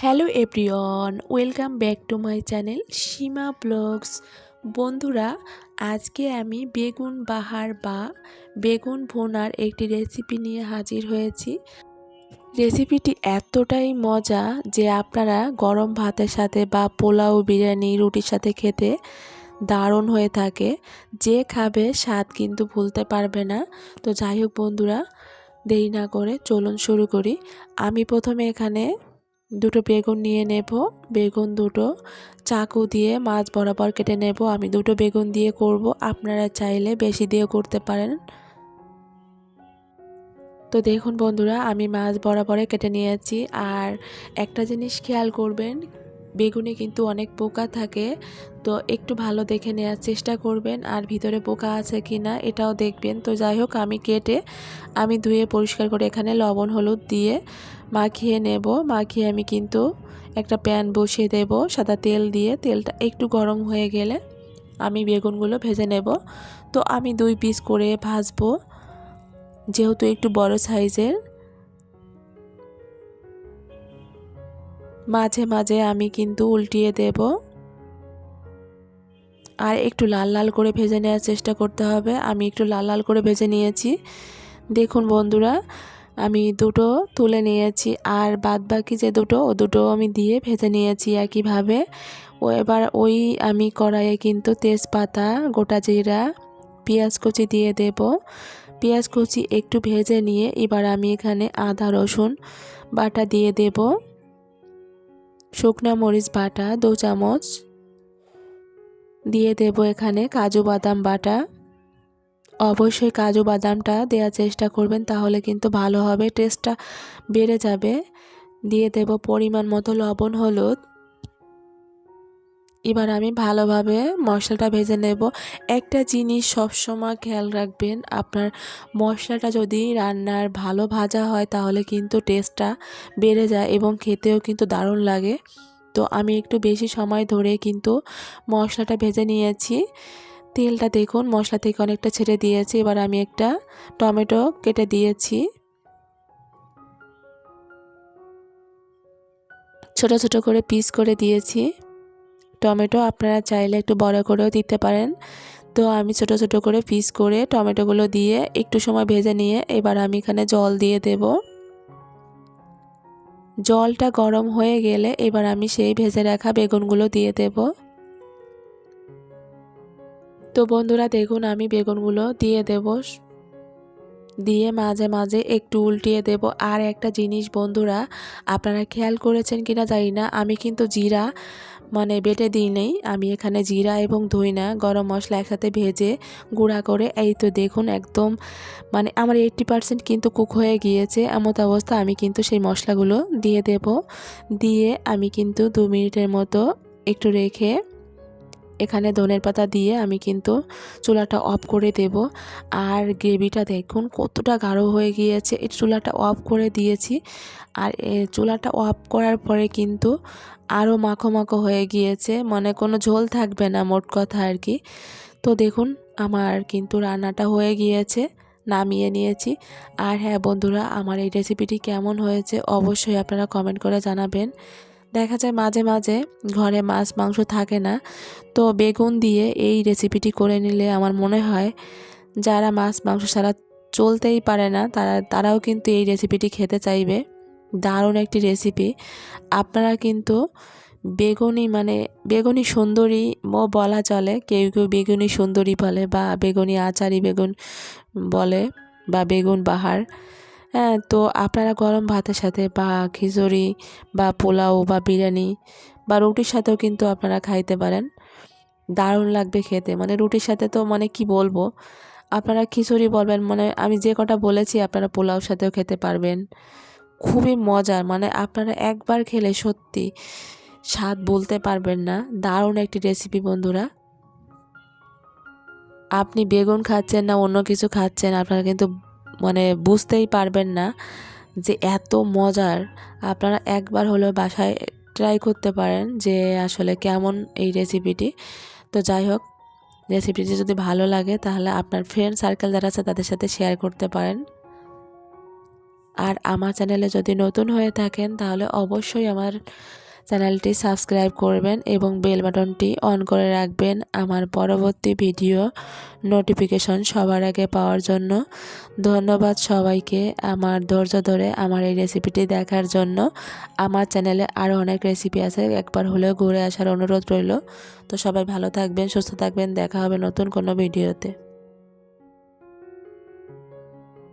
Hello everyone, welcome back to my channel Seema blogs. বন্ধুরা, আজকে আমি বেগুন বাহার বা বেগুন ভুনার একটি রেসিপি নিয়ে হাজির হয়েছি। রেসিপিটি এতটাই মজা যে আপনারা গরম ভাতের সাথে বা পোলাও, বিরিয়ানি, রুটির সাথে খেতে দারুণ হয়ে থাকে। যে খাবে স্বাদ কিন্তু ভুলতে পারবে না। তো যাই হোক বন্ধুরা, দেরি না করে চলুন শুরু করি। আমি প্রথমে এখানে দুটো বেগুন নিয়ে নেব। বেগুন দুটো চাকু দিয়ে মাছ বরাবর কেটে নেব। আমি দুটো বেগুন দিয়ে করব, আপনারা চাইলে বেশি দিয়েও করতে পারেন। তো দেখুন বন্ধুরা, আমি মাছ বরাবরে কেটে নিয়েছি। আর একটা জিনিস খেয়াল করবেন, বেগুনে কিন্তু অনেক পোকা থাকে, তো একটু ভালো দেখে নেওয়ার চেষ্টা করবেন। আর ভিতরে পোকা আছে কি না এটাও দেখবেন। তো যাই হোক, আমি ধুয়ে পরিষ্কার করে এখানে লবণ হলুদ দিয়ে মাখিয়ে নেব। মাখিয়ে আমি কিন্তু একটা প্যান বসিয়ে দেব সাদা তেল দিয়ে। তেলটা একটু গরম হয়ে গেলে আমি বেগুনগুলো ভেজে নেব। তো আমি 2 পিস করে ভাজবো, যেহেতু একটু বড় সাইজের। মাঝে মাঝে আমি কিন্তু উল্টিয়ে দেব। আর একটু লাল লাল করে ভেজে নেওয়ার চেষ্টা করতে হবে। আমি একটু লাল লাল করে ভেজে নিয়েছি। দেখুন বন্ধুরা, আমি দুটো তুলে নিয়েছি। আর বাদ বাকি যে দুটো আমি দিয়ে ভেজে নিয়েছি একইভাবে। এবার আমি কড়াইয়ে কিন্তু তেজপাতা, গোটা জিরা, পেঁয়াজ কুচি দিয়ে দেব। পেঁয়াজ কুচি একটু ভেজে নিয়ে এবার আমি এখানে আদা রসুন বাটা দিয়ে দেব। শুকনা মরিচ বাটা 2 চামচ দিয়ে দেব। এখানে কাজু বাদাম বাটা, অবশ্যই কাজু বাদামটা দেওয়ার চেষ্টা করবেন, তাহলে কিন্তু ভালো হবে, টেস্টটা বেড়ে যাবে। দিয়ে দেব পরিমাণ মতো লবণ হলুদ। এবার আমি ভালোভাবে মশলাটা ভেজে নেব। একটা জিনিস সবসময় খেয়াল রাখবেন, আপনার মশলাটা যদি রান্নার ভালো ভাজা হয় তাহলে কিন্তু টেস্টটা বেড়ে যায় এবং খেতেও কিন্তু দারুণ লাগে। তো আমি একটু বেশি সময় ধরে কিন্তু মশলাটা ভেজে নিয়েছি। তেলটা দেখুন মশলা থেকে অনেকটা ছেড়ে দিয়েছি। এবার আমি একটা টমেটো কেটে দিয়েছি, ছোট ছোট করে পিস করে দিয়েছি। টমেটো আপনারা চাইলে একটু বড় করেও দিতে পারেন। তো আমি ছোট ছোট করে পিস করে টমেটোগুলো দিয়ে একটু সময় ভেজে নিয়ে এবার আমি এখানে জল দিয়ে দেব। জলটা গরম হয়ে গেলে এবার আমি সেই ভেজে রাখা বেগুনগুলো দিয়ে দেব। তো বন্ধুরা দেখুন, আমি বেগুনগুলো দিয়ে দেব, দিয়ে মাঝে মাঝে একটু উল্টিয়ে দেব। আর একটা জিনিস বন্ধুরা, আপনারা খেয়াল করেছেন কিনা জানি না, আমি কিন্তু জিরা বেটে দিই নেই। আমি এখানে জিরা এবং ধইনা গরম মশলা একসাথে ভেজে গুঁড়া করে, এই তো দেখুন একদম আমার 80% কিন্তু কুক হয়ে গিয়েছে। এমত অবস্থা আমি কিন্তু সেই মশলাগুলো দিয়ে দেব। দিয়ে আমি কিন্তু 2 মিনিটের মতো একটু রেখে এখানে ধনের পাতা দিয়ে আমি কিন্তু চুলাটা অফ করে দেব। আর গ্রেভিটা দেখুন কতটা গাঢ় হয়ে গিয়েছে। এই চুলাটা অফ করে দিয়েছি। আর চুলাটা অফ করার পরে কিন্তু আরও মাখো মাখো হয়ে গিয়েছে, কোনো ঝোল থাকবে না, মোট কথা আর কি। তো দেখুন আমার কিন্তু রান্নাটা হয়ে গিয়েছে, নামিয়ে নিয়েছি। আর হ্যাঁ বন্ধুরা, আমার এই রেসিপিটি কেমন হয়েছে অবশ্যই আপনারা কমেন্ট করে জানাবেন। দেখা যায় মাঝে মাঝে ঘরে মাছ মাংস থাকে না, তো বেগুন দিয়ে এই রেসিপিটি করে নিলে আমার মনে হয় যারা মাছ মাংস ছাড়া চলতেই পারে না তারাও কিন্তু এই রেসিপিটি খেতে চাইবে। দারুণ একটি রেসিপি। আপনারা কিন্তু বেগুনি সুন্দরী বলা চলে, কেউ কেউ বেগুনি সুন্দরী বলে বা বেগুনি আচারি বেগুন বলে বা বেগুন বাহার। হ্যাঁ, তো আপনারা গরম ভাতের সাথে বা খিচুড়ি বা পোলাও বা বিরিয়ানি বা রুটির সাথেও কিন্তু আপনারা খাইতে পারেন, দারুণ লাগবে খেতে। রুটির সাথে তো কি বলবো, আপনারা খিচুড়ি বলবেন, আমি যে কটা বলেছি আপনারা পোলাওর সাথেও খেতে পারবেন। খুবই মজার, আপনারা একবার খেলে সত্যি স্বাদ বলতে পারবেন না। দারুণ একটি রেসিপি বন্ধুরা। আপনি বেগুন খাচ্ছেন না অন্য কিছু খাচ্ছেন, আপনারা কিন্তু বুঝতেই পারবেন না যে এত মজার। আপনারা একবার হলেও বাসায় ট্রাই করতে পারেন যে আসলে কেমন এই রেসিপিটি। তো যাই হোক, রেসিপিটি যদি ভালো লাগে তাহলে আপনার ফ্রেন্ড সার্কেল যারা আছে তাদের সাথে শেয়ার করতে পারেন। আর আমার চ্যানেলে যদি নতুন হয়ে থাকেন তাহলে অবশ্যই আমার চ্যানেলটি সাবস্ক্রাইব করবেন এবং বেল বাটনটি অন করে রাখবেন আমার পরবর্তী ভিডিও নোটিফিকেশন সবার আগে পাওয়ার জন্য। ধন্যবাদ সবাইকে আমার ধৈর্য ধরে আমার এই রেসিপিটি দেখার জন্য। আমার চ্যানেলে আরও অনেক রেসিপি আছে, একবার হলেও ঘুরে আসার অনুরোধ রইল। তো সবাই ভালো থাকবেন, সুস্থ থাকবেন, দেখা হবে নতুন কোনো ভিডিওতে।